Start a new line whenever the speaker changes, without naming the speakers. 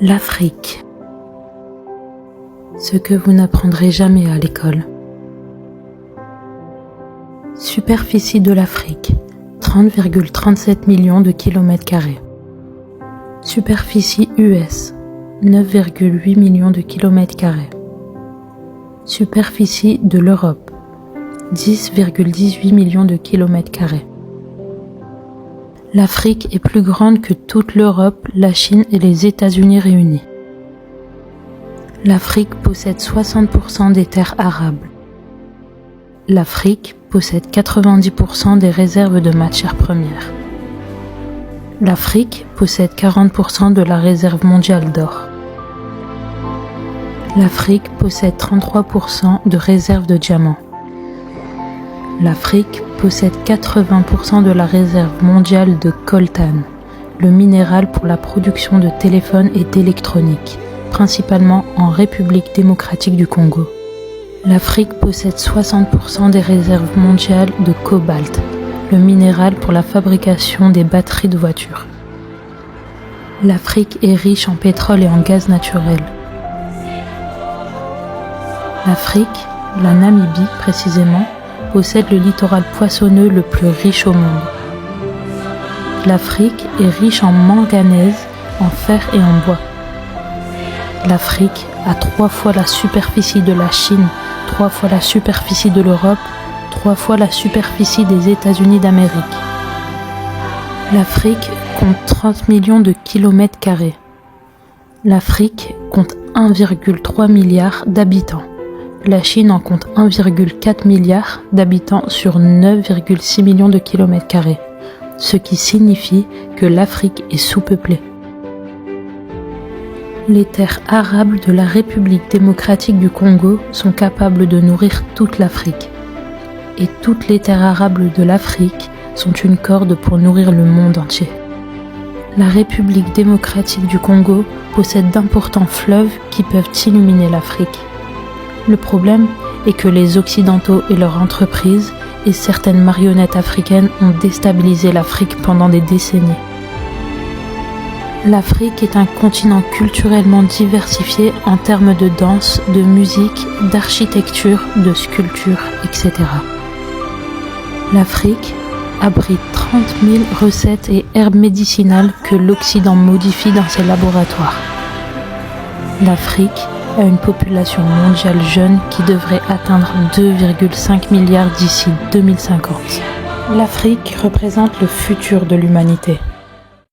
L'Afrique. Ce que vous n'apprendrez jamais à l'école. Superficie de l'Afrique, 30,37 millions de kilomètres carrés. Superficie US, 9,8 millions de kilomètres carrés. Superficie de l'Europe, 10,18 millions de kilomètres carrés. L'Afrique est plus grande que toute l'Europe, la Chine et les États-Unis réunis. L'Afrique possède 60% des terres arables. L'Afrique possède 90% des réserves de matières premières. L'Afrique possède 40% de la réserve mondiale d'or. L'Afrique possède 33% de réserves de diamants. L'Afrique possède 80% de la réserve mondiale de coltan, le minéral pour la production de téléphones et d'électronique, principalement en République démocratique du Congo. L'Afrique possède 60% des réserves mondiales de cobalt, le minéral pour la fabrication des batteries de voitures. L'Afrique est riche en pétrole et en gaz naturel. L'Afrique, la Namibie précisément, possède le littoral poissonneux le plus riche au monde. L'Afrique est riche en manganèse, en fer et en bois. L'Afrique a 3 fois la superficie de la Chine, 3 fois la superficie de l'Europe, 3 fois la superficie des États-Unis d'Amérique. L'Afrique compte 30 millions de kilomètres carrés. L'Afrique compte 1,3 milliard d'habitants. La Chine en compte 1,4 milliard d'habitants sur 9,6 millions de kilomètres carrés, ce qui signifie que l'Afrique est sous-peuplée. Les terres arables de la République démocratique du Congo sont capables de nourrir toute l'Afrique. Et toutes les terres arables de l'Afrique sont une corde pour nourrir le monde entier. La République démocratique du Congo possède d'importants fleuves qui peuvent illuminer l'Afrique. Le problème est que les Occidentaux et leurs entreprises et certaines marionnettes africaines ont déstabilisé l'Afrique pendant des décennies. L'Afrique est un continent culturellement diversifié en termes de danse, de musique, d'architecture, de sculpture, etc. L'Afrique abrite 30 000 recettes et herbes médicinales que l'Occident modifie dans ses laboratoires. L'Afrique a une population mondiale jeune qui devrait atteindre 2,5 milliards d'ici 2050. L'Afrique représente le futur de l'humanité.